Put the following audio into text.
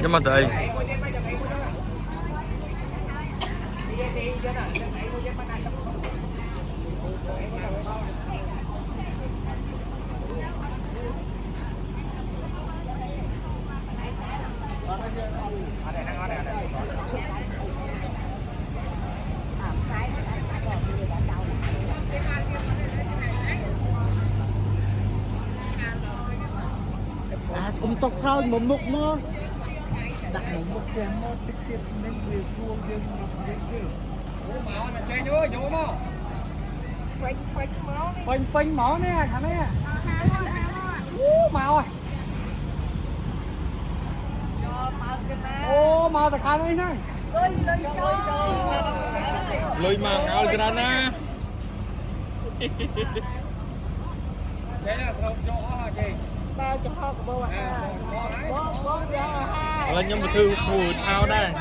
nhưng mà tới cùng tộc thôi một mục nó đặt một mục xem nó tiếp tiếp nên việc chuông riêng máu là chơi nữa vô mà phanh máu nè thằng này máu ô máu tại khăn ấy này lôi mang ao cho nó nè là nhưng mà thư thù thao đây